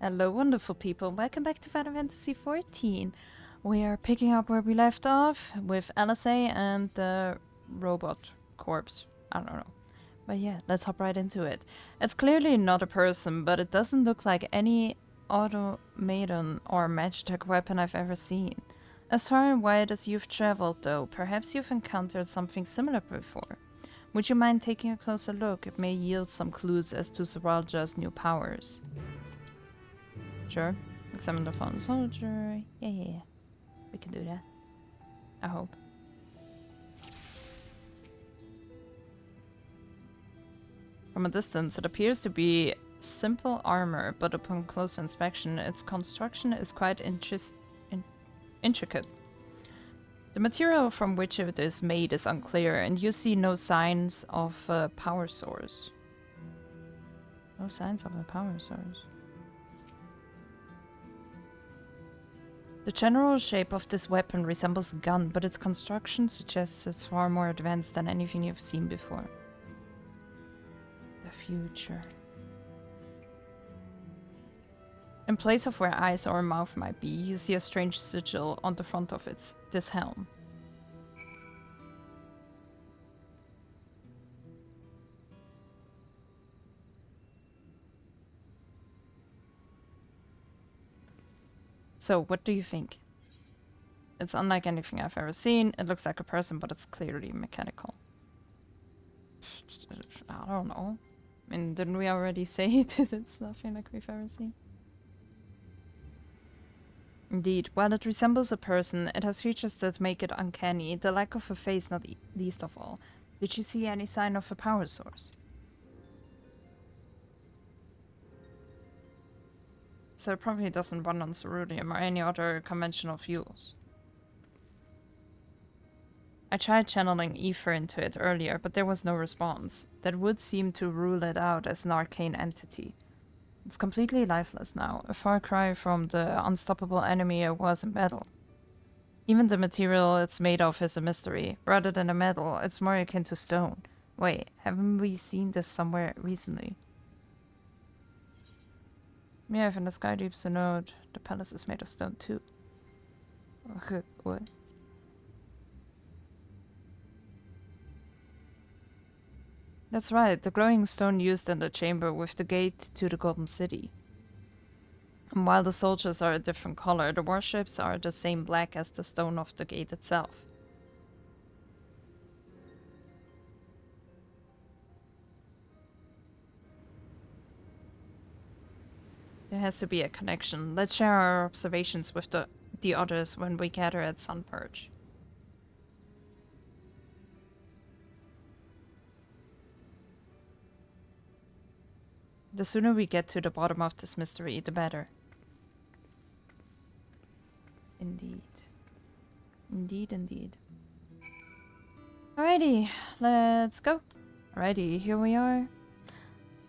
Hello, wonderful people. Welcome back to Final Fantasy XIV. We are picking up where we left off with LSA and the robot corpse. I don't know. But yeah, let's hop right into it. It's clearly not a person, but it doesn't look like any automaton or magitech weapon I've ever seen. As far and wide as you've traveled, though, perhaps you've encountered something similar before. Would you mind taking a closer look? It may yield some clues as to Zoraja's new powers. Sure. Examine the fallen soldier. Yeah. We can do that. I hope. From a distance, it appears to be simple armor, but upon closer inspection, its construction is quite intricate. The material from which it is made is unclear, and you see no signs of a power source. No signs of a power source. The general shape of this weapon resembles a gun, but its construction suggests it's far more advanced than anything you've seen before. The future. In place of where eyes or a mouth might be, you see a strange sigil on the front of this helm. So, what do you think? It's unlike anything I've ever seen. It looks like a person, but it's clearly mechanical. I don't know. I mean, didn't we already say it's nothing like we've ever seen? Indeed, while it resembles a person, it has features that make it uncanny, the lack of a face not least of all. Did you see any sign of a power source? So it probably doesn't run on ceruleum or any other conventional fuels. I tried channeling ether into it earlier, but there was no response. That would seem to rule it out as an arcane entity. It's completely lifeless now, a far cry from the unstoppable enemy it was in battle. Even the material it's made of is a mystery. Rather than a metal, it's more akin to stone. Wait, haven't we seen this somewhere recently? Yeah, if in the sky deeps a note, the palace is made of stone too. What? That's right, the glowing stone used in the chamber with the gate to the Golden City. And while the soldiers are a different color, the warships are the same black as the stone of the gate itself. There has to be a connection. Let's share our observations with the others when we gather at Sunpurge. The sooner we get to the bottom of this mystery, the better. Indeed. Indeed. Alrighty, let's go. Alrighty, here we are.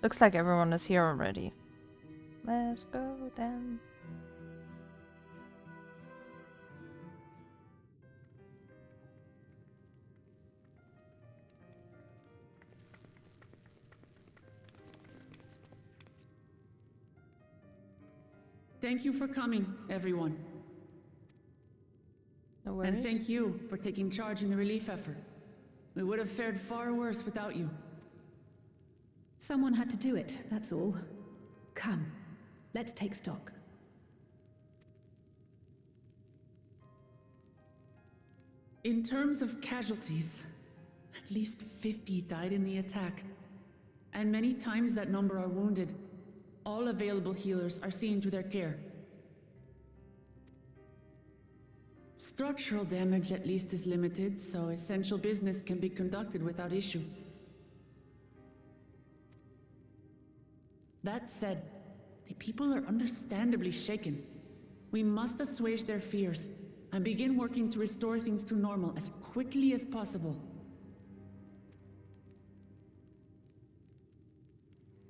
Looks like everyone is here already. Let's go then. Thank you for coming, everyone. No worries. And thank you for taking charge in the relief effort. We would have fared far worse without you. Someone had to do it, that's all. Come, let's take stock. In terms of casualties, at least 50 died in the attack. And many times that number are wounded. All available healers are seen to their care. Structural damage at least is limited, so essential business can be conducted without issue. That said, the people are understandably shaken. We must assuage their fears and begin working to restore things to normal as quickly as possible.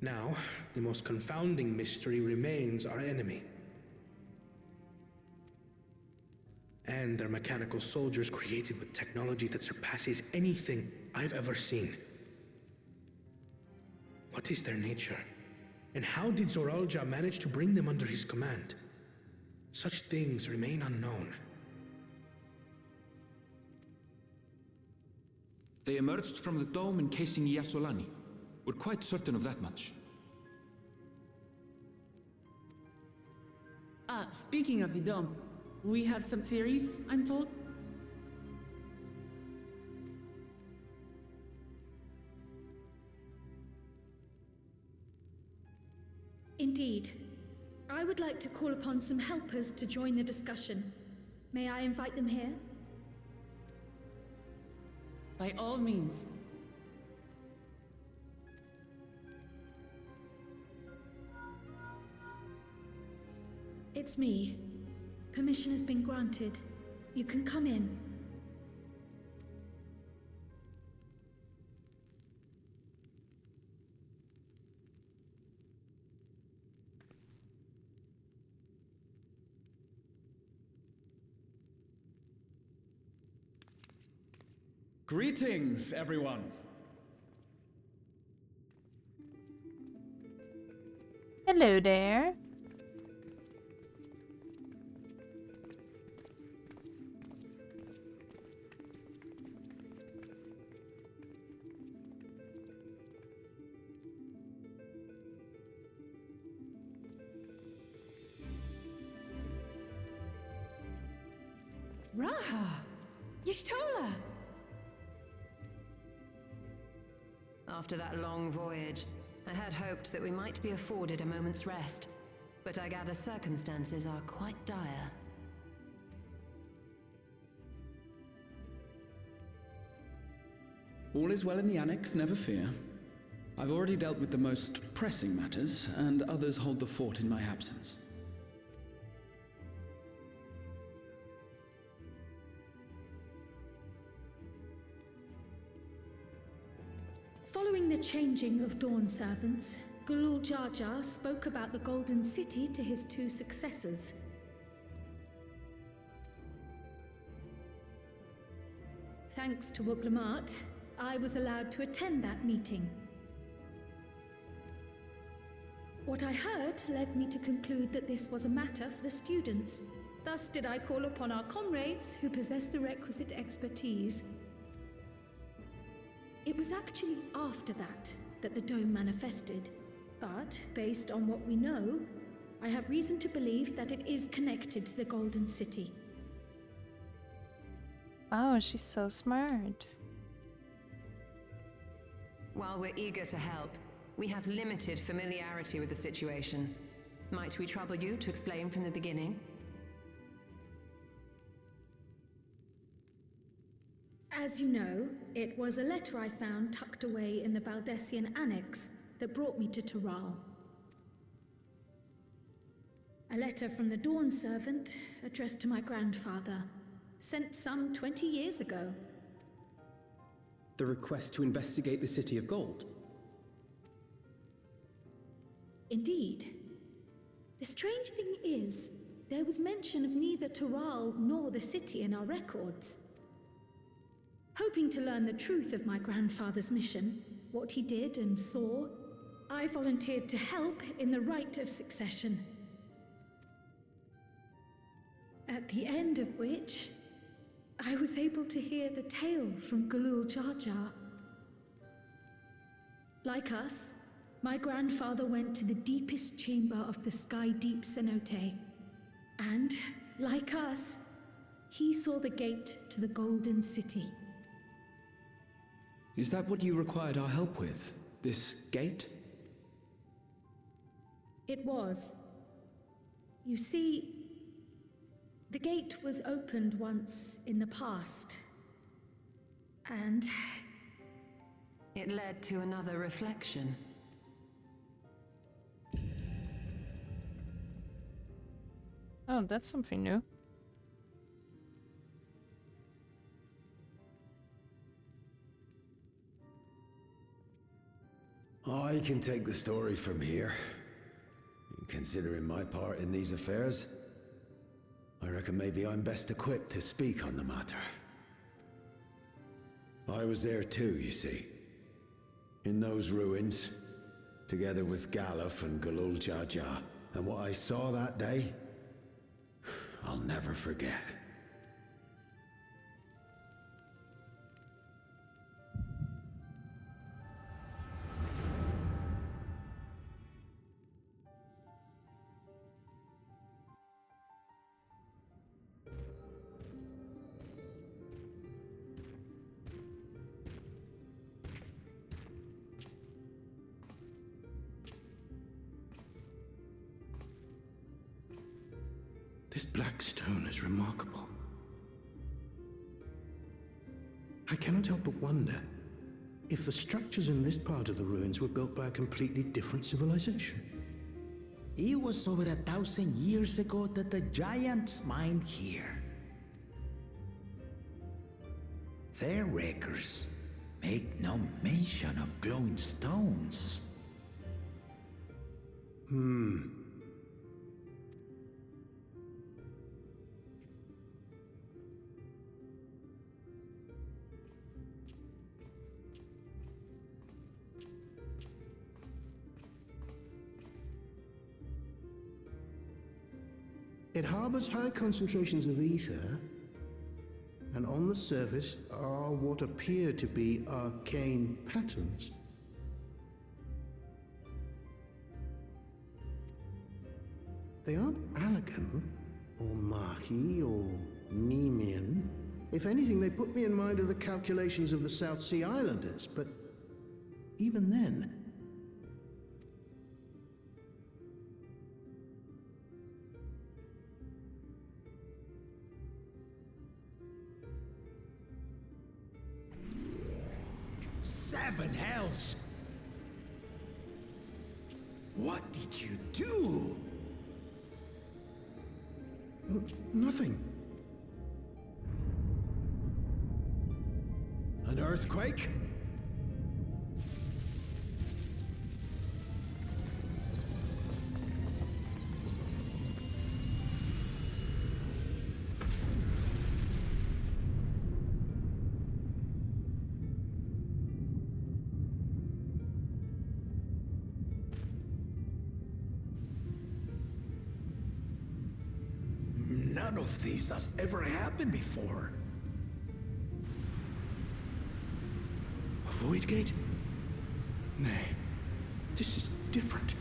Now, the most confounding mystery remains our enemy. And their mechanical soldiers created with technology that surpasses anything I've ever seen. What is their nature? And how did Zoralja manage to bring them under his command? Such things remain unknown. They emerged from the dome encasing Shaaloani. We're quite certain of that much. Speaking of the dome, we have some theories, I'm told. Indeed. I would like to call upon some helpers to join the discussion. May I invite them here? By all means. It's me. Permission has been granted. You can come in. Greetings, everyone. Hello there. Raha! Y'shtola! After that long voyage, I had hoped that we might be afforded a moment's rest, but I gather circumstances are quite dire. All is well in the Annex, never fear. I've already dealt with the most pressing matters, and others hold the fort in my absence. Following the changing of Dawn servants, Gulul Jar Jar spoke about the Golden City to his two successors. Thanks to Wuglamat, I was allowed to attend that meeting. What I heard led me to conclude that this was a matter for the students. Thus did I call upon our comrades who possess the requisite expertise. It was actually after that the dome manifested. But, based on what we know, I have reason to believe that it is connected to the Golden City. Oh, she's so smart. While we're eager to help, we have limited familiarity with the situation. Might we trouble you to explain from the beginning? As you know, it was a letter I found tucked away in the Baldessian Annex that brought me to Tural. A letter from the Dawn servant addressed to my grandfather, sent some 20 years ago. The request to investigate the City of Gold? Indeed. The strange thing is, there was mention of neither Tural nor the city in our records. Hoping to learn the truth of my grandfather's mission, what he did and saw, I volunteered to help in the rite of succession. At the end of which, I was able to hear the tale from Gulul Jar Jar. Like us, my grandfather went to the deepest chamber of the Sky Deep cenote. And, like us, he saw the gate to the Golden City. Is that what you required our help with? This gate? It was. You see, the gate was opened once in the past. And it led to another reflection. Oh, that's something new. I can take the story from here. Considering my part in these affairs, I reckon maybe I'm best equipped to speak on the matter. I was there too, you see. In those ruins, together with Galuf and Galul Jaja. And what I saw that day, I'll never forget. This black stone is remarkable. I cannot help but wonder if the structures in this part of the ruins were built by a completely different civilization. It was over 1,000 years ago that the giants mined here. Their records make no mention of glowing stones. It harbors high concentrations of ether, and on the surface are what appear to be arcane patterns. They aren't Allagan, or Mahi, or Nemean. If anything, they put me in mind of the calculations of the South Sea Islanders, but even then... Seven hells! What did you do? Nothing. An earthquake? None of this has ever happened before. A void gate? Nay, this is different.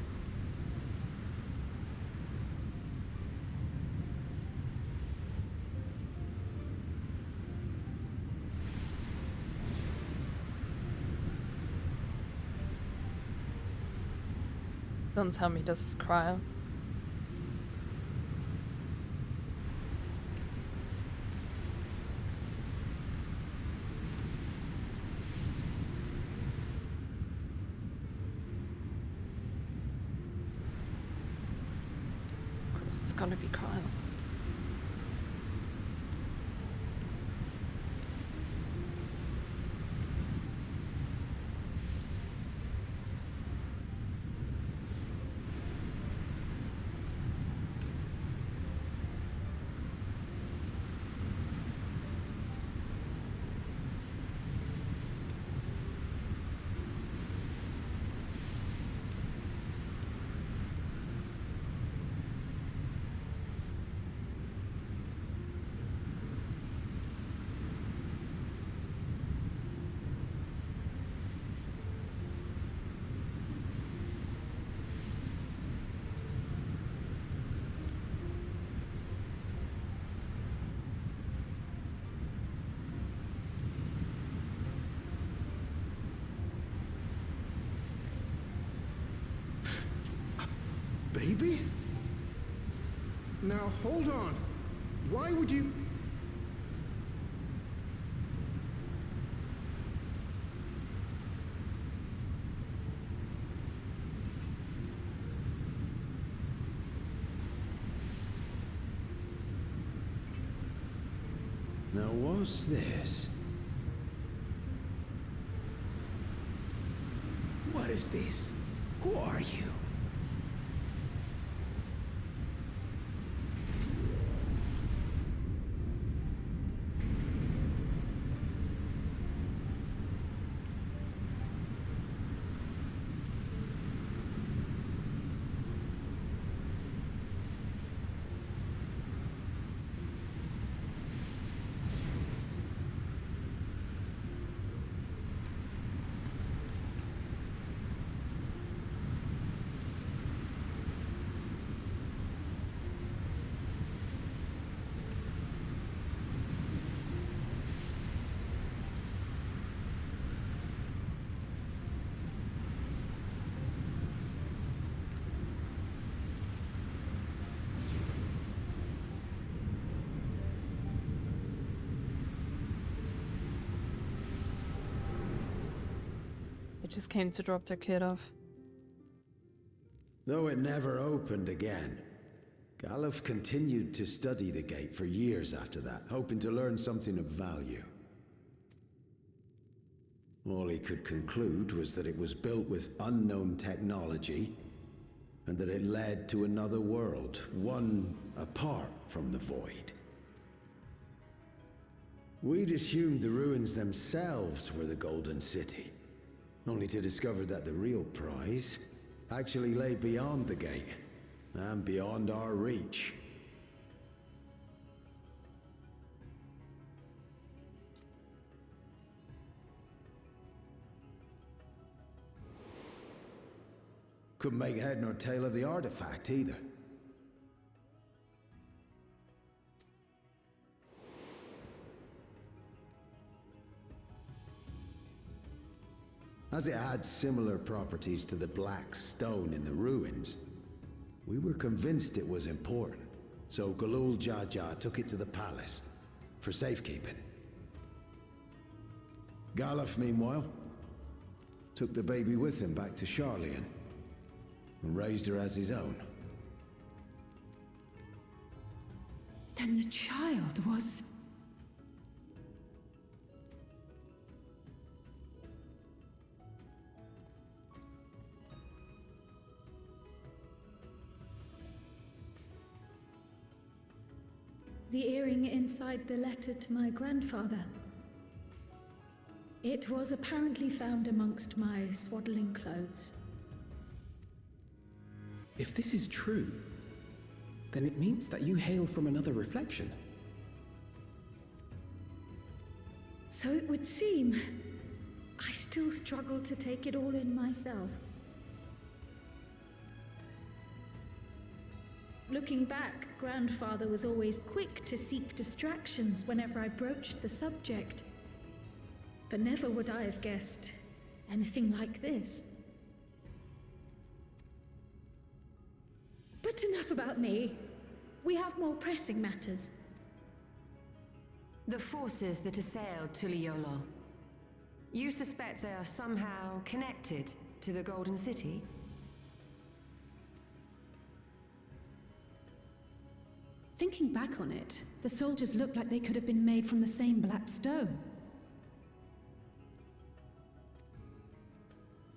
Don't tell me this is cryo. It's gonna be cryo. Baby? Now hold on. Why would you... Now what's this? What is this? Who are you? just came to drop their kid off. Though it never opened again, Galuf continued to study the gate for years after that, hoping to learn something of value. All he could conclude was that it was built with unknown technology, and that it led to another world, one apart from the Void. We'd assumed the ruins themselves were the Golden City, only to discover that the real prize actually lay beyond the gate, and beyond our reach. Couldn't make head nor tail of the artifact either. As it had similar properties to the black stone in the ruins, we were convinced it was important, so Galul Jaja took it to the palace for safekeeping. Galuf, meanwhile, took the baby with him back to Shaaloani and raised her as his own. Then the child was... The earring inside the letter to my grandfather. It was apparently found amongst my swaddling clothes. If this is true, then it means that you hail from another reflection. So it would seem. I still struggle to take it all in myself. Looking back, Grandfather was always quick to seek distractions whenever I broached the subject. But never would I have guessed anything like this. But enough about me. We have more pressing matters. The forces that assailed Tuliyollal. You suspect they are somehow connected to the Golden City? Thinking back on it, the soldiers looked like they could have been made from the same black stone.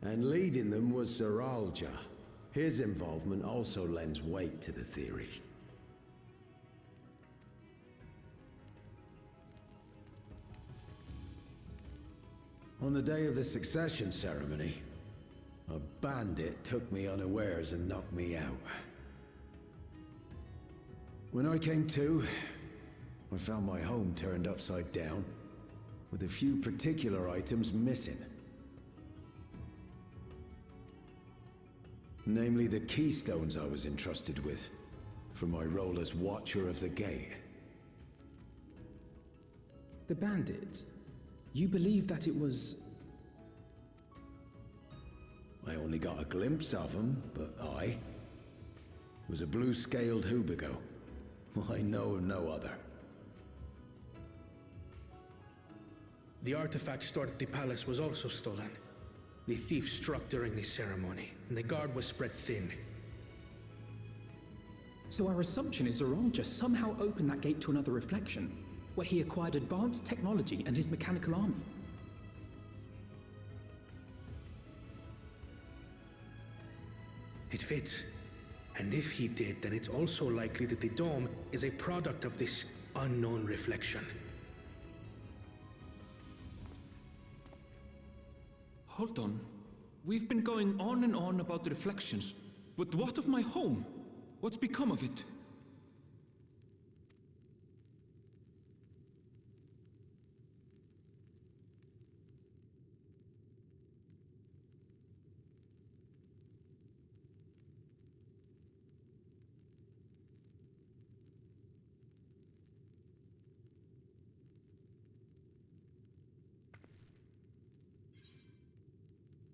And leading them was Zeralja. His involvement also lends weight to the theory. On the day of the succession ceremony, a bandit took me unawares and knocked me out. When I came to, I found my home turned upside down, with a few particular items missing. Namely the keystones I was entrusted with, for my role as Watcher of the Gate. The bandit? You believe that it was... I only got a glimpse of him, but it was a blue-scaled Hubigo. I know of no other. The artifact stored at the palace was also stolen. The thief struck during the ceremony, and the guard was spread thin. So our assumption is Zeralja somehow opened that gate to another reflection, where he acquired advanced technology and his mechanical army. It fits. And if he did, then it's also likely that the dome is a product of this unknown reflection. Hold on. We've been going on and on about the reflections, but what of my home? What's become of it?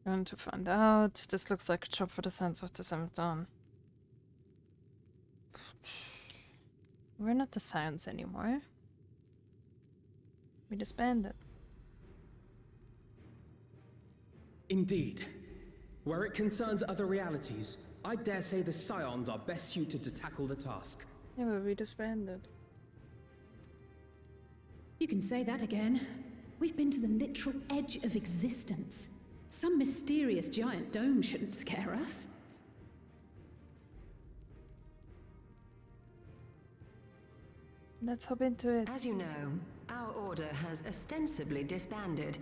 Going to find out. This looks like a job for the Sons of the Seventh Dawn. We're not the Scions anymore. We disbanded. Indeed. Where it concerns other realities, I dare say the Scions are best suited to tackle the task. Yeah, but we disbanded. You can say that again. We've been to the literal edge of existence. Some mysterious giant dome shouldn't scare us. Let's hop into it. As you know, our order has ostensibly disbanded.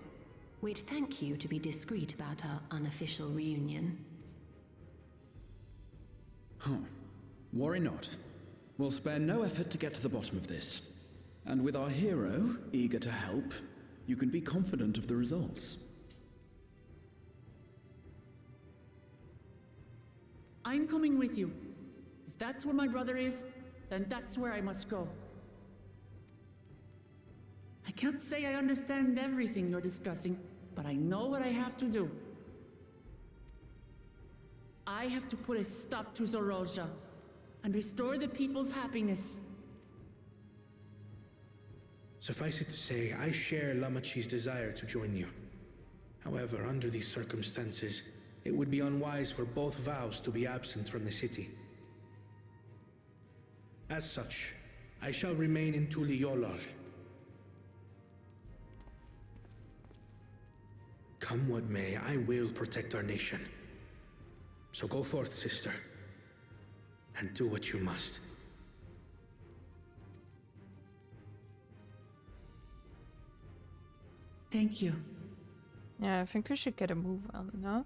We'd thank you to be discreet about our unofficial reunion. Worry not. We'll spare no effort to get to the bottom of this. And with our hero eager to help, you can be confident of the results. I'm coming with you. If that's where my brother is, then that's where I must go. I can't say I understand everything you're discussing, but I know what I have to do. I have to put a stop to Zorozha and restore the people's happiness. Suffice it to say, I share Lamachi's desire to join you. However, under these circumstances, it would be unwise for both vows to be absent from the city. As such, I shall remain in Tuliyollal. Come what may, I will protect our nation. So go forth, sister, and do what you must. Thank you. Yeah, I think we should get a move on, no?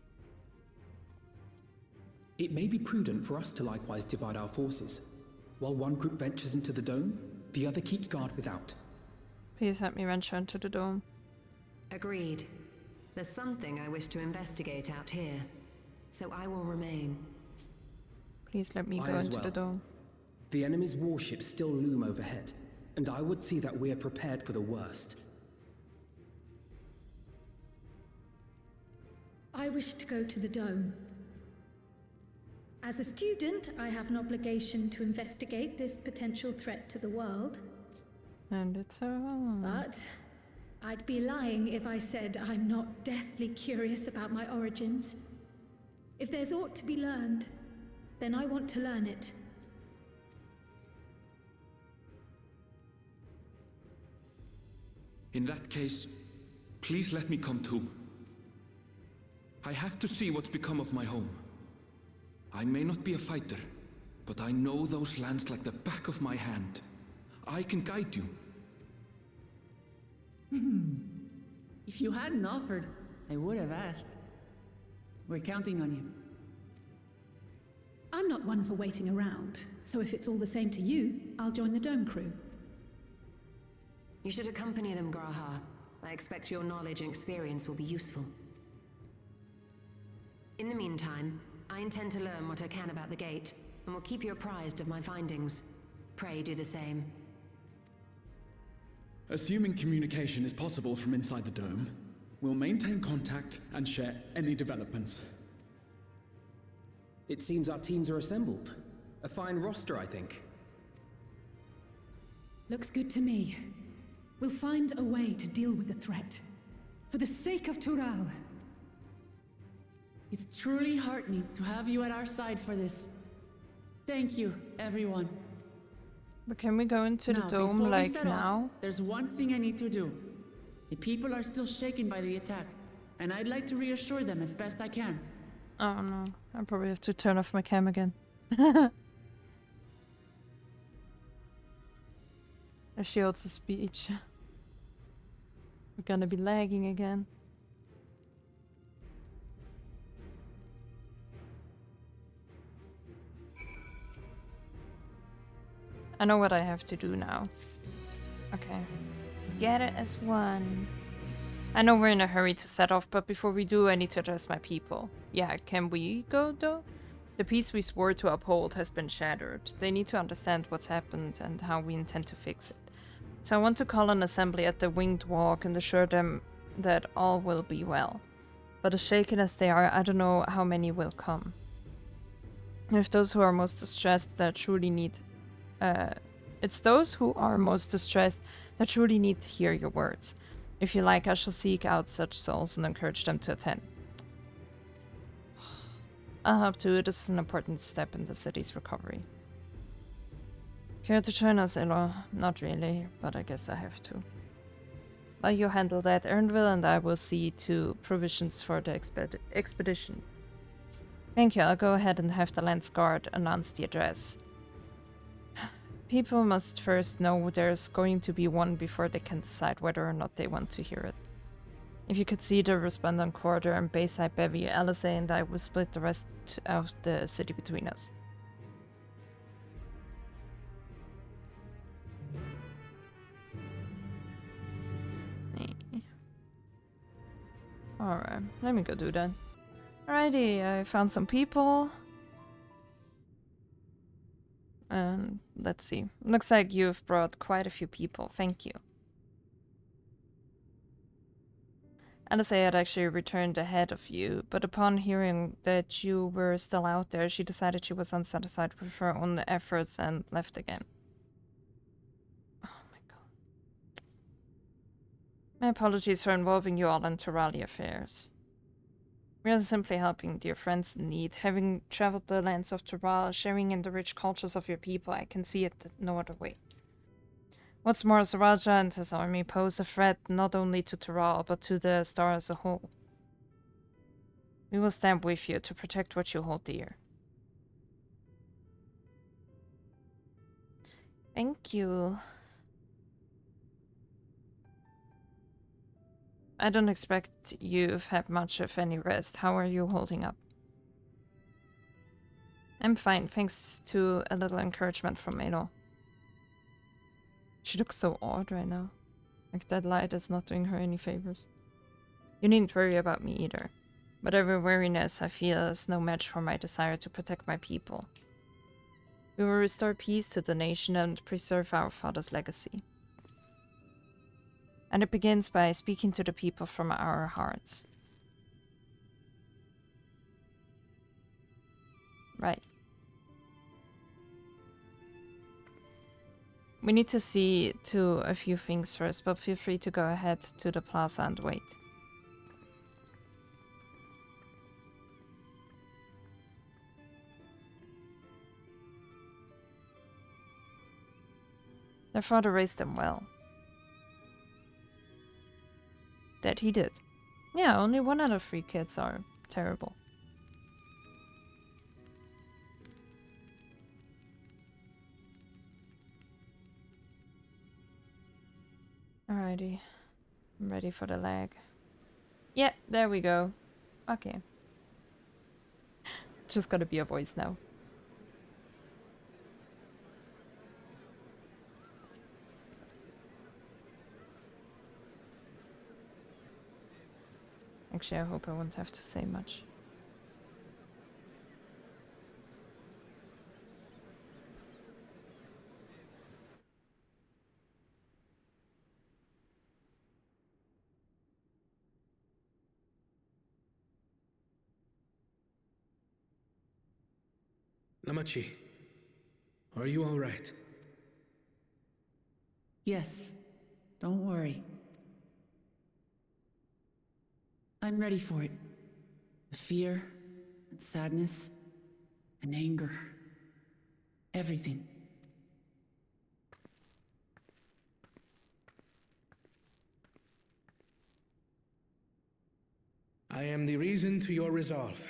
It may be prudent for us to likewise divide our forces. While one group ventures into the dome, the other keeps guard without. Please let me venture into the dome. Agreed. There's something I wish to investigate out here, so I will remain. Please let me go into the dome. The enemy's warships still loom overhead, and I would see that we are prepared for the worst. I wish to go to the dome. As a student, I have an obligation to investigate this potential threat to the world. And it's But I'd be lying if I said I'm not deathly curious about my origins. If there's aught to be learned, then I want to learn it. In that case, please let me come too. I have to see what's become of my home. I may not be a fighter, but I know those lands like the back of my hand. I can guide you. If you hadn't offered, I would have asked. We're counting on you. I'm not one for waiting around, so if it's all the same to you, I'll join the dome crew. You should accompany them, Graha. I expect your knowledge and experience will be useful. In the meantime, I intend to learn what I can about the gate, and will keep you apprised of my findings. Pray do the same. Assuming communication is possible from inside the dome, we'll maintain contact and share any developments. It seems our teams are assembled. A fine roster, I think. Looks good to me. We'll find a way to deal with the threat. For the sake of Tural. It's truly heartening to have you at our side for this. Thank you, everyone. But can we go into the dome like now? There's one thing I need to do. The people are still shaken by the attack, and I'd like to reassure them as best I can. Oh no, I probably have to turn off my cam again. A shield's a speech. We're gonna be lagging again. I know what I have to do now. Okay. Get it as one. I know we're in a hurry to set off, but before we do, I need to address my people. Yeah, can we go though? The peace we swore to uphold has been shattered. They need to understand what's happened and how we intend to fix it. So I want to call an assembly at the Winged Walk and assure them that all will be well. But as shaken as they are, I don't know how many will come. If those who are most distressed that truly need... it's those who are most distressed that truly need to hear your words. If you like, I shall seek out such souls and encourage them to attend. I'll help too. This is an important step in the city's recovery. Care to join us, Elo? Not really, but I guess I have to. While you handle that, Ernville and I will see to provisions for the expedition. Thank you. I'll go ahead and have the Lance Guard announce the address. People must first know there's going to be one before they can decide whether or not they want to hear it. If you could see the Respondent Quarter and Bayside Bevy, Alizé and I will split the rest of the city between us. Alright, let me go do that. Alrighty, I found some people. And let's see. Looks like you've brought quite a few people. Thank you. Alizé had actually returned ahead of you, but upon hearing that you were still out there, she decided she was unsatisfied with her own efforts and left again. Oh my god. My apologies for involving you all in Tuliyollal affairs. We are simply helping dear friends in need. Having traveled the lands of Tuliyollal, sharing in the rich cultures of your people, I can see it no other way. What's more, Saraja and his army pose a threat not only to Tuliyollal, but to the star as a whole. We will stand with you to protect what you hold dear. Thank you. I don't expect you've had much of any rest. How are you holding up? I'm fine, thanks to a little encouragement from Elo. She looks so odd right now. Like that light is not doing her any favors. You needn't worry about me either. Whatever weariness I feel is no match for my desire to protect my people. We will restore peace to the nation and preserve our father's legacy. And it begins by speaking to the people from our hearts. Right. We need to see to a few things first, but feel free to go ahead to the plaza and wait. Their father raised them well. That he did. Yeah, only 1 out of 3 kids are terrible. Alrighty. I'm ready for the lag. Yeah, there we go. Okay. Just gotta be a voice now. Actually, I hope I won't have to say much. Namachi, are you all right? Yes, don't worry. I'm ready for it. The fear, and sadness, and anger. Everything. I am the reason to your resolve.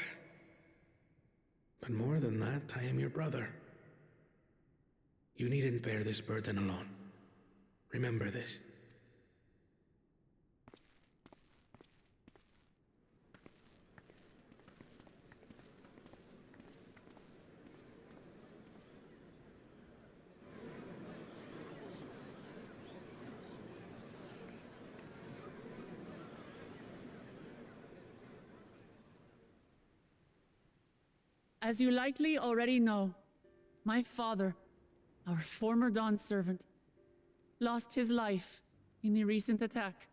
But more than that, I am your brother. You needn't bear this burden alone. Remember this. As you likely already know, my father, our former Dawn servant, lost his life in the recent attack.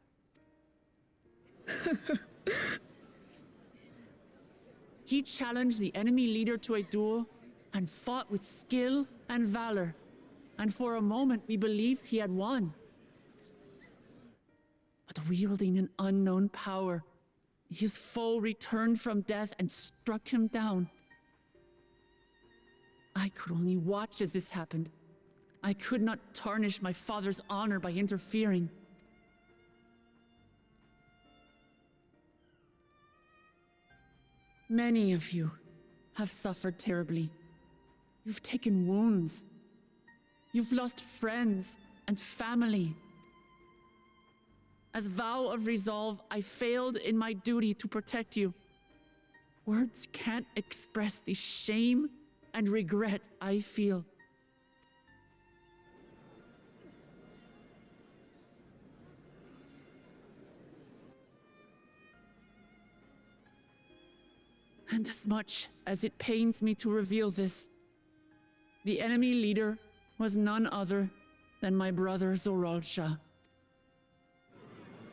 He challenged the enemy leader to a duel and fought with skill and valor, and for a moment we believed he had won. But wielding an unknown power, his foe returned from death and struck him down. I could only watch as this happened. I could not tarnish my father's honor by interfering. Many of you have suffered terribly. You've taken wounds. You've lost friends and family. As vow of resolve, I failed in my duty to protect you. Words can't express the shame and regret I feel. And as much as it pains me to reveal this, the enemy leader was none other than my brother Zoraal.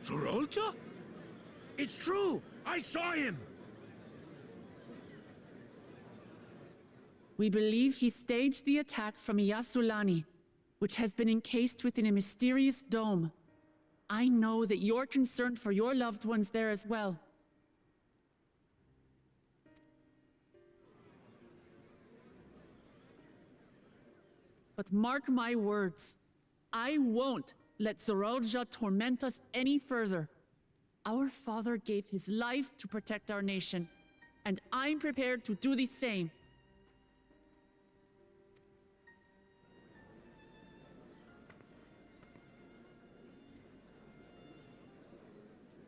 Zoraal? It's true! I saw him! We believe he staged the attack from Shaaloani, which has been encased within a mysterious dome. I know that you're concerned for your loved ones there as well. But mark my words, I won't let Zoraal torment us any further. Our father gave his life to protect our nation, and I'm prepared to do the same.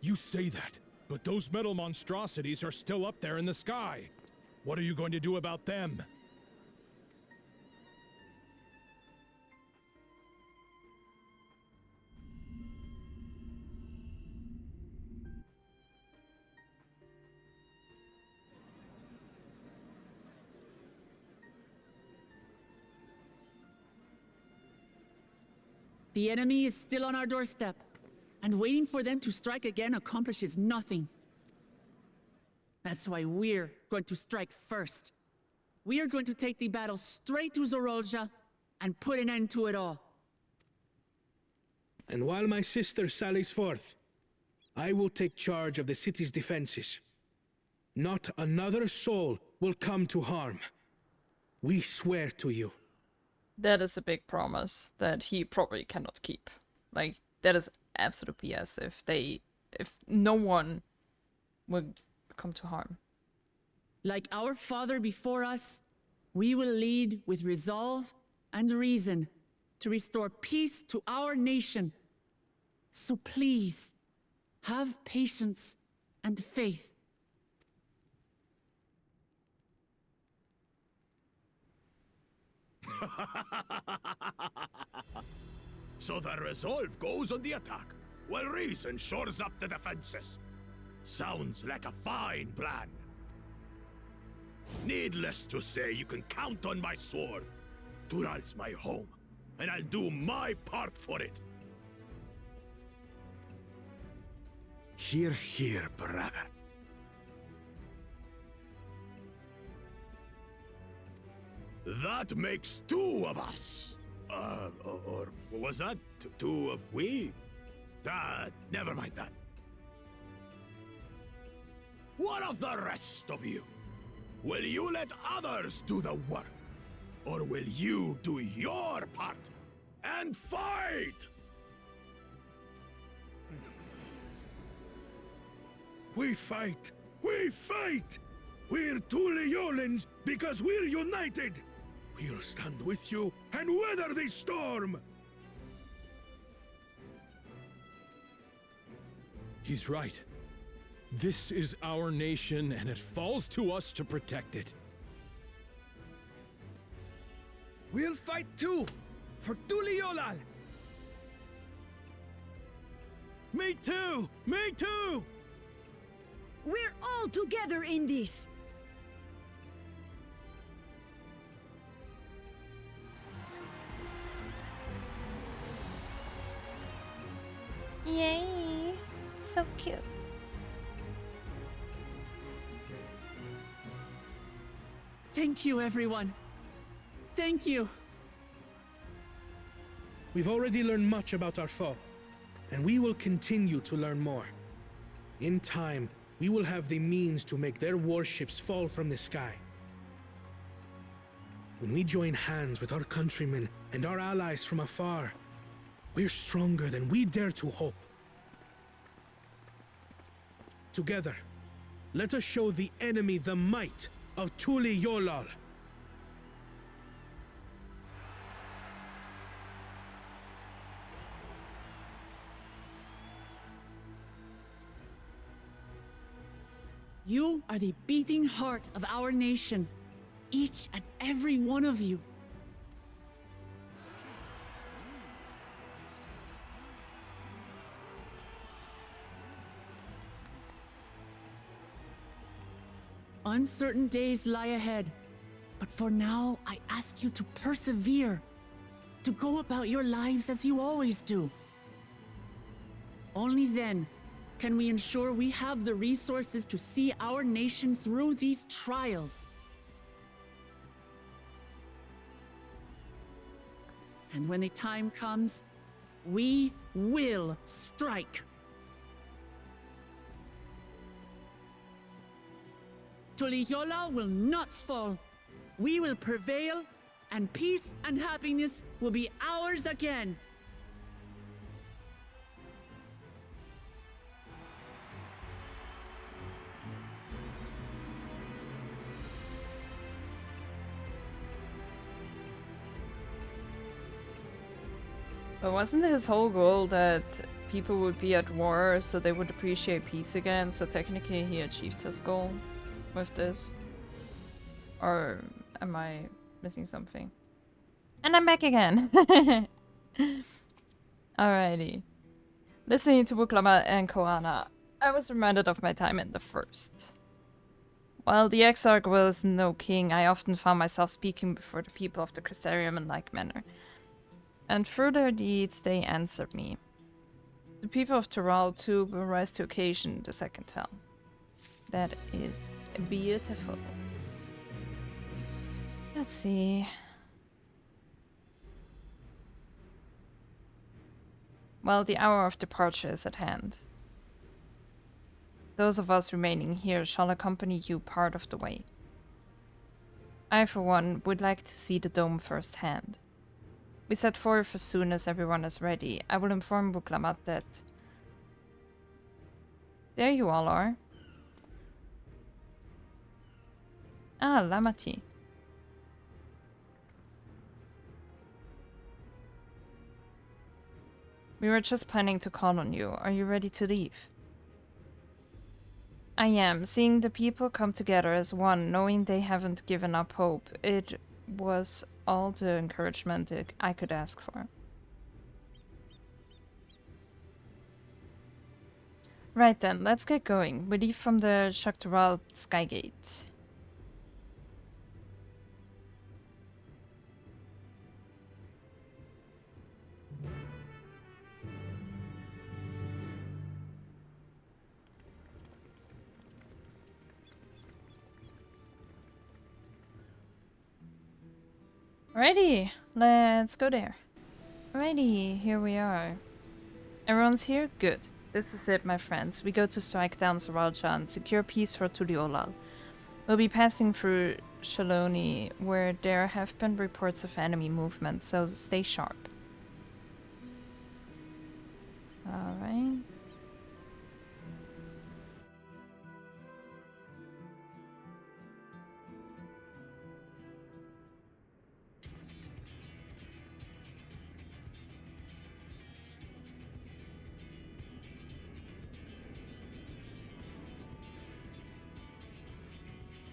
You say that, but those metal monstrosities are still up there in the sky. What are you going to do about them? The enemy is still on our doorstep, and waiting for them to strike again accomplishes nothing. That's why we're going to strike first. We are going to take the battle straight to Zoraal and put an end to it all. And while my sister sallies forth, I will take charge of the city's defenses. Not another soul will come to harm. We swear to you. That is a big promise that he probably cannot keep. Like, that is absolute BS if no one would come to harm. Like our father before us, we will lead with resolve and reason to restore peace to our nation. So please, have patience and faith. So the resolve goes on the attack, while reason shores up the defenses. Sounds like a fine plan. Needless to say, you can count on my sword. Tural's my home, and I'll do my part for it. Hear, hear, brother. That makes two of us. Or was that two of we? Never mind that. What of the rest of you? Will you let others do the work? Or will you do your part and fight? We fight! We fight! We're Tuliyollans because we're united! We'll stand with you and weather this storm! He's right. This is our nation, and it falls to us to protect it. We'll fight too! For Tuliyollal! Me too! Me too! We're all together in this! Yay! So cute. Thank you, everyone. Thank you. We've already learned much about our foe, and we will continue to learn more. In time, we will have the means to make their warships fall from the sky. When we join hands with our countrymen and our allies from afar, we're stronger than we dare to hope. Together, let us show the enemy the might of Tuliyollal. You are the beating heart of our nation, each and every one of you. Uncertain days lie ahead, but for now, I ask you to persevere, to go about your lives as you always do. Only then can we ensure we have the resources to see our nation through these trials. And when the time comes, we will strike. Tuliyollal will not fall. We will prevail, and peace and happiness will be ours again. But wasn't his whole goal that people would be at war so they would appreciate peace again? So technically he achieved his goal with this. Or am I missing something? And I'm back again! Alrighty. Listening to Wuklama and Koana, I was reminded of my time in the first. While the Exarch was no king, I often found myself speaking before the people of the Crystarium in like manner. And through their deeds, they answered me. The people of Tural too will rise to occasion, this I can tell. That is beautiful. Let's see. Well, the hour of departure is at hand. Those of us remaining here shall accompany you part of the way. I, for one, would like to see the dome firsthand. We set forth as soon as everyone is ready. I will inform Wuklamat that... There you all are. Ah, Lamati. We were just planning to call on you. Are you ready to leave? I am. Seeing the people come together as one, knowing they haven't given up hope, it was all the encouragement I could ask for. Right then, let's get going. We leave from the Shaktural Skygate. Alrighty, let's go there. Alrighty, here we are. Everyone's here? Good. This is it, my friends. We go to strike down Saralja and secure peace for Tuliyollal. We'll be passing through Shaaloani, where there have been reports of enemy movement, so stay sharp. Alright.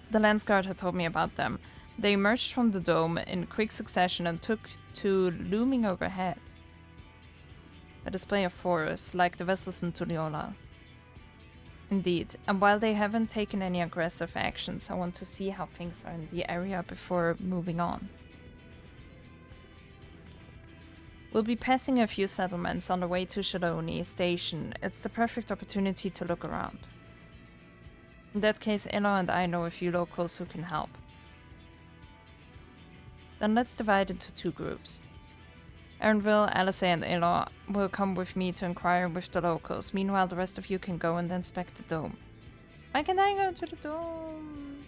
The Landsguard had told me about them. They emerged from the dome in quick succession and took to looming overhead. A display of force, like the vessels in Tuliyollal. Indeed, and while they haven't taken any aggressive actions, I want to see how things are in the area before moving on. We'll be passing a few settlements on the way to Shaaloani station. It's the perfect opportunity to look around. In that case, Elo and I know a few locals who can help. Then let's divide into two groups. Aaronville, Alice and Elo will come with me to inquire with the locals. Meanwhile, the rest of you can go and inspect the dome. Why can I go to the dome?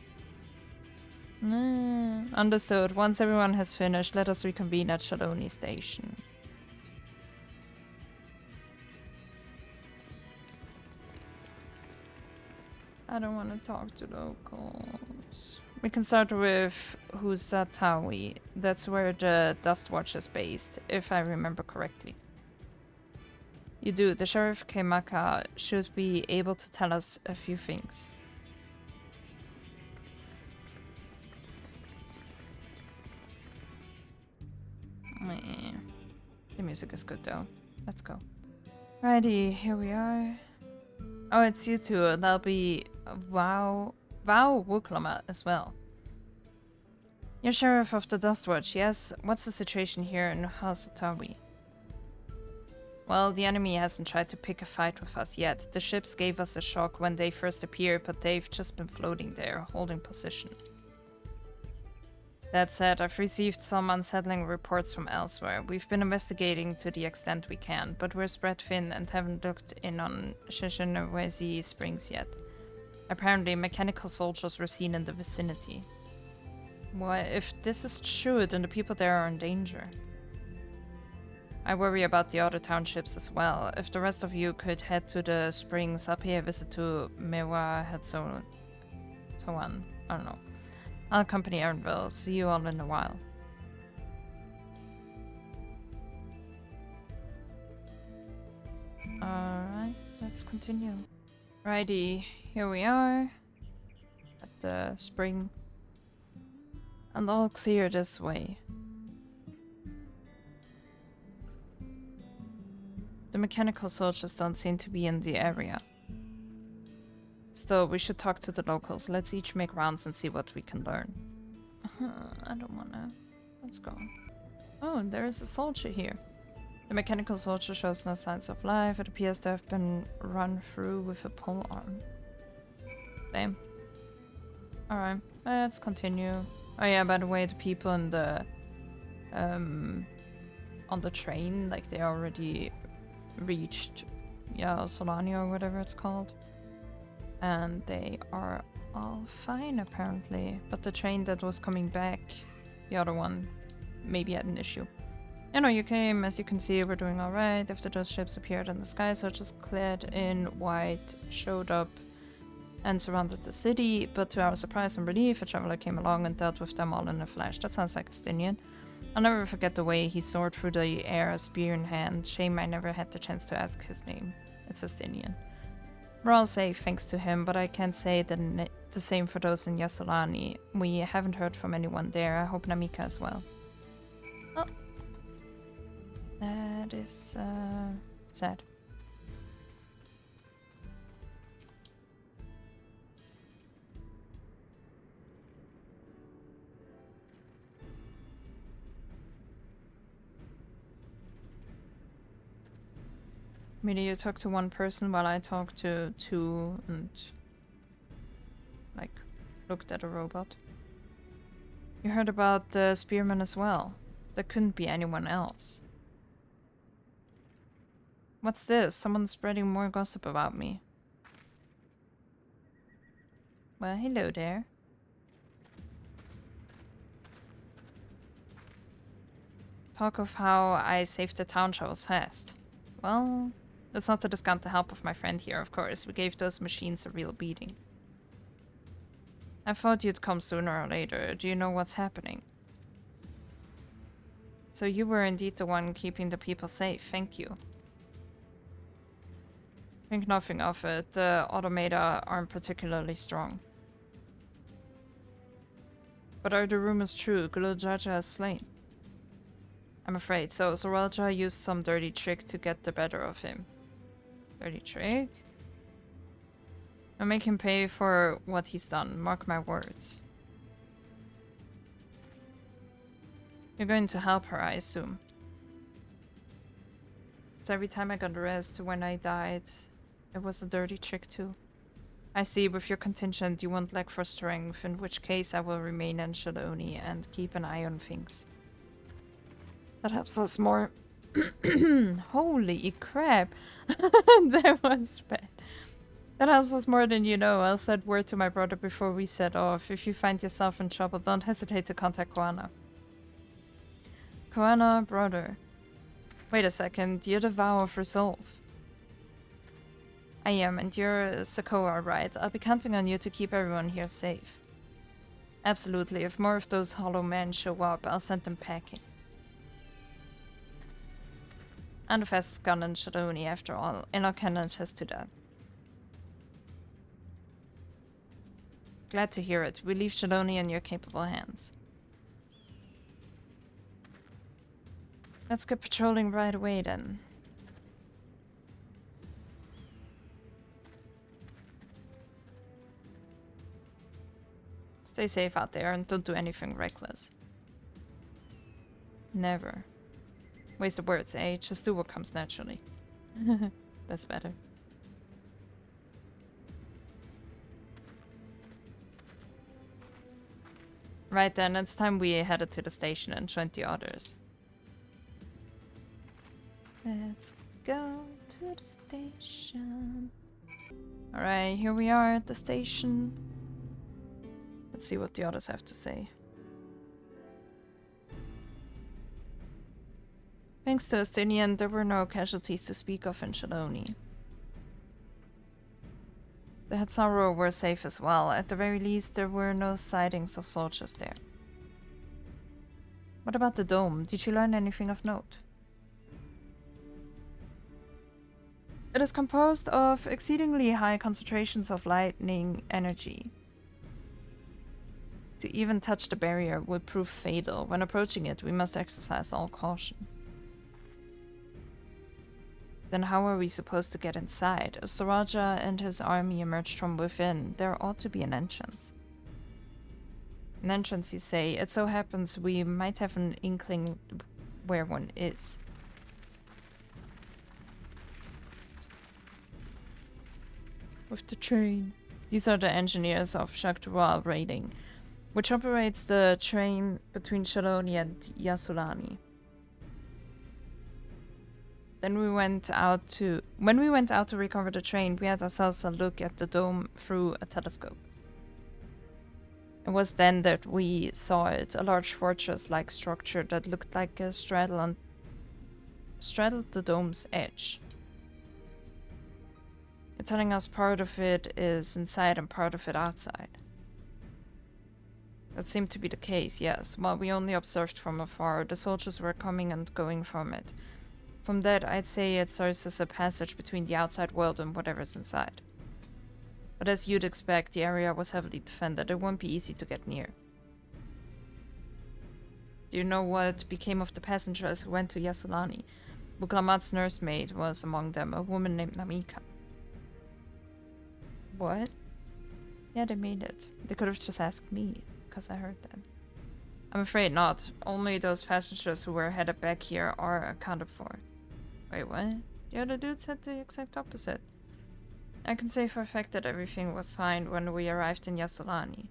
Understood. Once everyone has finished, let us reconvene at Shaaloani Station. I don't want to talk to locals. We can start with Husatawi. That's where the Dust Watch is based, if I remember correctly. You do. The Sheriff Keimaka should be able to tell us a few things. The music is good though. Let's go. Righty, here we are. Oh, it's you two. That'll be Wow Wuklama as well. You're Sheriff of the Dustwatch, yes? What's the situation here in Hasatawi? Well, the enemy hasn't tried to pick a fight with us yet. The ships gave us a shock when they first appeared, but they've just been floating there, holding position. That said, I've received some unsettling reports from elsewhere. We've been investigating to the extent we can, but we're spread thin and haven't looked in on Sheshenawezi Springs yet. Apparently, mechanical soldiers were seen in the vicinity. Well, if this is true, then the people there are in danger. I worry about the other townships as well. If the rest of you could head to the springs, I'll pay a visit to Mewa Hetso... so on. I don't know. I'll accompany Aaronville. See you all in a while. Alright, let's continue. Righty, here we are. At the spring. And all clear this way. The mechanical soldiers don't seem to be in the area. Still, we should talk to the locals. Let's each make rounds and see what we can learn. I don't wanna. Let's go. Oh, there is a soldier here. The mechanical soldier shows no signs of life. It appears to have been run through with a pole arm. Same. Alright, let's continue. Oh yeah, by the way, the people in the... on the train, like they already reached Shaaloani or whatever it's called. And they are all fine apparently, but the train that was coming back, the other one, maybe had an issue. You know, you came, as you can see, we're doing alright. After those ships appeared in the sky, soldiers clad in white showed up and surrounded the city, but to our surprise and relief, a traveler came along and dealt with them all in a flash. That sounds like Estinian. I'll never forget the way he soared through the air, a spear in hand. Shame I never had the chance to ask his name. It's Estinian. We're all safe thanks to him, but I can't say the same for those in Shaaloani. We haven't heard from anyone there. I hope Namika as well. Oh. That is, sad. Maybe you talk to one person while I talk to two and like looked at a robot. You heard about the spearman as well. There couldn't be anyone else. What's this? Someone's spreading more gossip about me. Well, hello there. Talk of how I saved the town travels fast. Well, that's not to discount the help of my friend here, of course. We gave those machines a real beating. I thought you'd come sooner or later. Do you know what's happening? So you were indeed the one keeping the people safe. Thank you. Think nothing of it. The automata aren't particularly strong. But are the rumors true? Gulujaja is slain. I'm afraid so. Zoralja used some dirty trick to get the better of him. Dirty trick? I'll make him pay for what he's done. Mark my words. You're going to help her, I assume. So every time I got rest when I died, it was a dirty trick too. I see, with your contingent you won't lack for strength, in which case I will remain in Shaaloani and keep an eye on things. That helps us more. Holy crap. That was bad. That helps us more than you know. I'll send word to my brother before we set off. If you find yourself in trouble, don't hesitate to contact Koana. Koana, brother. Wait a second, you're the Vow of Resolve. I am, and you're Sokoa, right? I'll be counting on you to keep everyone here safe. Absolutely, if more of those hollow men show up, I'll send them packing. I'm the fastest gun in Shaaloani, after all, and I can attest to that. Glad to hear it. We leave Shaaloani in your capable hands. Let's get patrolling right away then. Stay safe out there and don't do anything reckless. Never. Waste of words, eh? Just do what comes naturally. That's better. Right then, it's time we headed to the station and joined the others. Let's go to the station. Alright, here we are at the station. Let's see what the others have to say. Thanks to Estinian, there were no casualties to speak of in Shaaloani. The Hatsaro were safe as well. At the very least, there were no sightings of soldiers there. What about the dome? Did you learn anything of note? It is composed of exceedingly high concentrations of lightning energy. To even touch the barrier would prove fatal. When approaching it, we must exercise all caution. Then how are we supposed to get inside? If Saraja and his army emerged from within, there ought to be an entrance. An entrance, you say? It so happens we might have an inkling where one is. With the train. These are the engineers of Tuliyollal raiding, which operates the train between Shaaloani and Yasulani. Then when we went out to recover the train, we had ourselves a look at the dome through a telescope. It was then that we saw it, a large fortress-like structure that looked like a straddled the dome's edge. You're telling us part of it is inside and part of it outside. That seemed to be the case, yes. While we only observed from afar, the soldiers were coming and going from it. From that, I'd say it serves as a passage between the outside world and whatever's inside. But as you'd expect, the area was heavily defended. It won't be easy to get near. Do you know what became of the passengers who went to Yasulani? Buklamat's nursemaid was among them, a woman named Namika. What? Yeah, they made it. They could have just asked me, because I heard that. I'm afraid not. Only those passengers who were headed back here are accounted for. Wait, what? The other dude said the exact opposite. I can say for a fact that everything was fine when we arrived in Yasulani.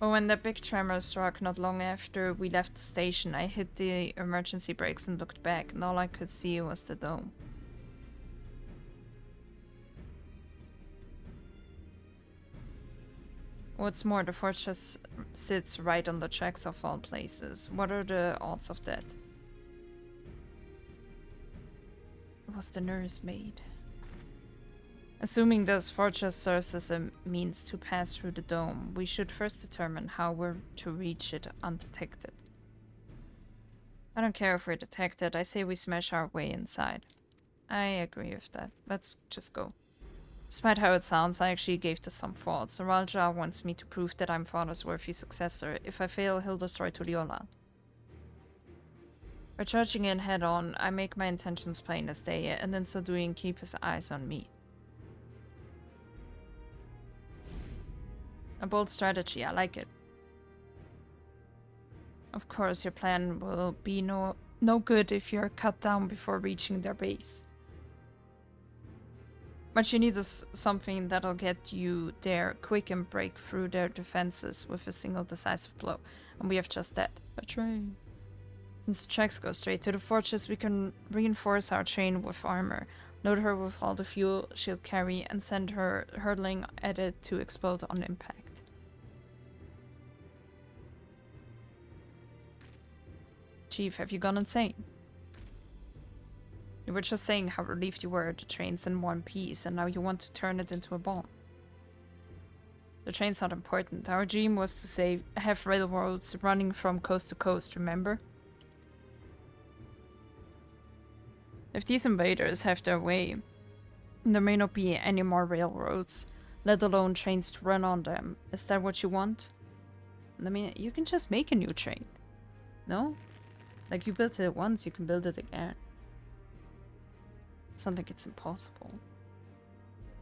But when the big tremor struck not long after we left the station, I hit the emergency brakes and looked back, and all I could see was the dome. What's more, the fortress sits right on the tracks of all places. What are the odds of that? It was the nursemaid. Assuming this fortress serves as a means to pass through the dome, we should first determine how we're to reach it undetected. I don't care if we're detected, I say we smash our way inside. I agree with that. Let's just go. Despite how it sounds, I actually gave this some thought. Raja wants me to prove that I'm father's worthy successor. If I fail, he'll destroy Tuliyollal. By charging in head-on, I make my intentions plain as day, and in so doing keep his eyes on me. A bold strategy, I like it. Of course, your plan will be no good if you're cut down before reaching their base. What you need is something that'll get you there quick and break through their defenses with a single decisive blow. And we have just that. A train. Since the tracks go straight to the fortress, we can reinforce our train with armor, load her with all the fuel she'll carry, and send her hurtling at it to explode on impact. Chief, have you gone insane? You were just saying how relieved you were the train's in one piece, and now you want to turn it into a bomb. The train's not important. Our dream was to have railroads running from coast to coast, remember? If these invaders have their way, there may not be any more railroads, let alone trains to run on them. Is that what you want? I mean, you can just make a new train. No? Like, you built it once, you can build it again. It's not like it's impossible.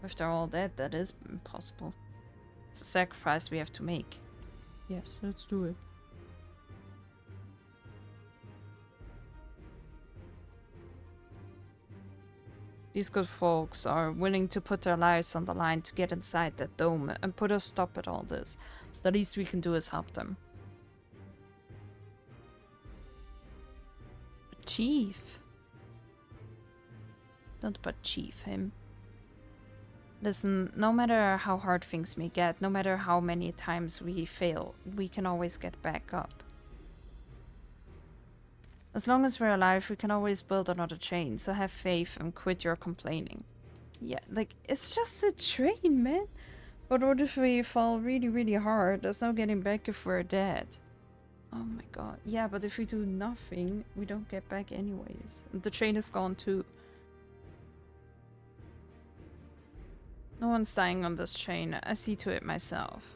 If they're all dead, that is impossible. It's a sacrifice we have to make. Yes, let's do it. These good folks are willing to put their lives on the line to get inside that dome and put a stop at all this. The least we can do is help them. But Chief? Don't but Chief him. Listen, no matter how hard things may get, no matter how many times we fail, we can always get back up. As long as we're alive, we can always build another train, so have faith and quit your complaining. Yeah, like, it's just a train, man. But what if we fall really, really hard? There's no getting back if we're dead. Oh my god. Yeah, but if we do nothing, we don't get back anyways. And the train is gone too. No one's dying on this train. I see to it myself.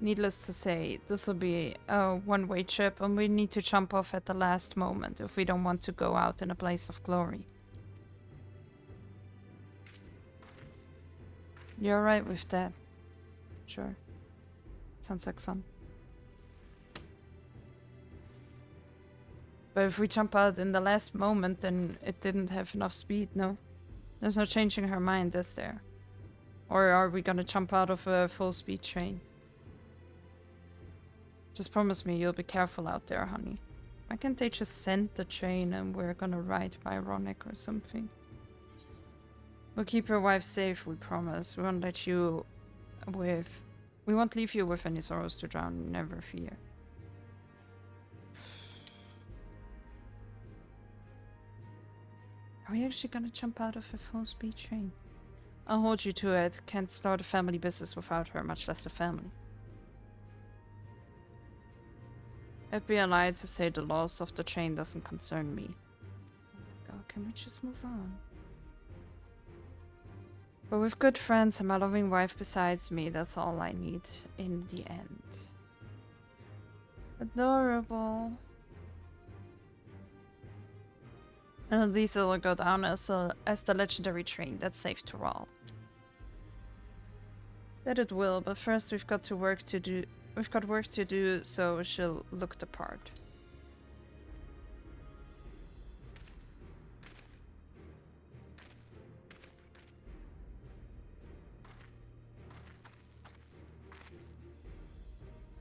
Needless to say, this will be a one-way trip and we need to jump off at the last moment if we don't want to go out in a blaze of glory. You're alright with that? Sure. Sounds like fun. But if we jump out in the last moment, then it didn't have enough speed, no? There's no changing her mind, is there? Or are we gonna jump out of a full-speed train? Just promise me you'll be careful out there, honey. Why can't they just send the train and we're gonna ride Byronic or something? We'll keep your wife safe, we promise. We won't let you with... We won't leave you with any sorrows to drown, never fear. Are we actually gonna jump out of a full-speed train? I'll hold you to it. Can't start a family business without her, much less a family. It'd be a lie to say the loss of the train doesn't concern me. Oh my god, can we just move on? But with good friends and my loving wife besides me, that's all I need in the end. Adorable. And at least it'll go down as the legendary train that saved Tuliyollal. That it will, but first we've got work to do, so she'll look the part.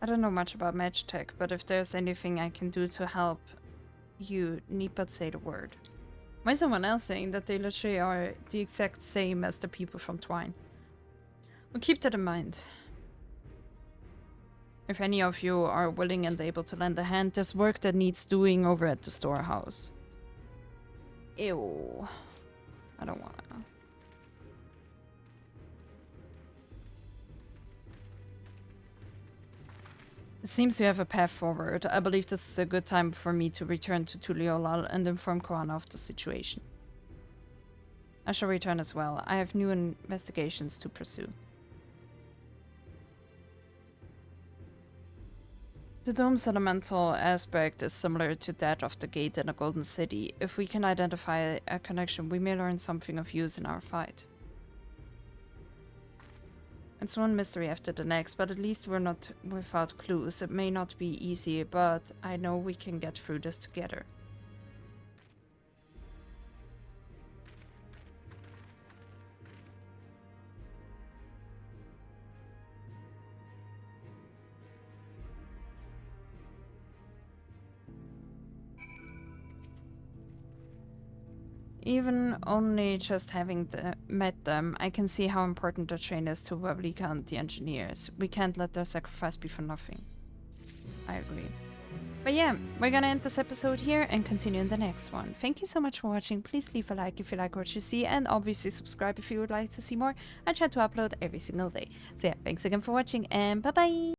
I don't know much about magitech, but if there's anything I can do to help you, need but say the word. Why is someone else saying that they literally are the exact same as the people from Twine? We'll keep that in mind. If any of you are willing and able to lend a hand, there's work that needs doing over at the storehouse. Ew. I don't wanna. It seems we have a path forward. I believe this is a good time for me to return to Tuliyollal and inform Koana of the situation. I shall return as well. I have new investigations to pursue. The dome's elemental aspect is similar to that of the gate in the Golden City. If we can identify a connection, we may learn something of use in our fight. It's one mystery after the next, but at least we're not without clues. It may not be easy, but I know we can get through this together. Even only just having met them, I can see how important the train is to Wablika and the engineers. We can't let their sacrifice be for nothing. I agree. But yeah, we're gonna end this episode here and continue in the next one. Thank you so much for watching. Please leave a like if you like what you see, and obviously subscribe if you would like to see more. I try to upload every single day. So yeah, thanks again for watching, and bye bye!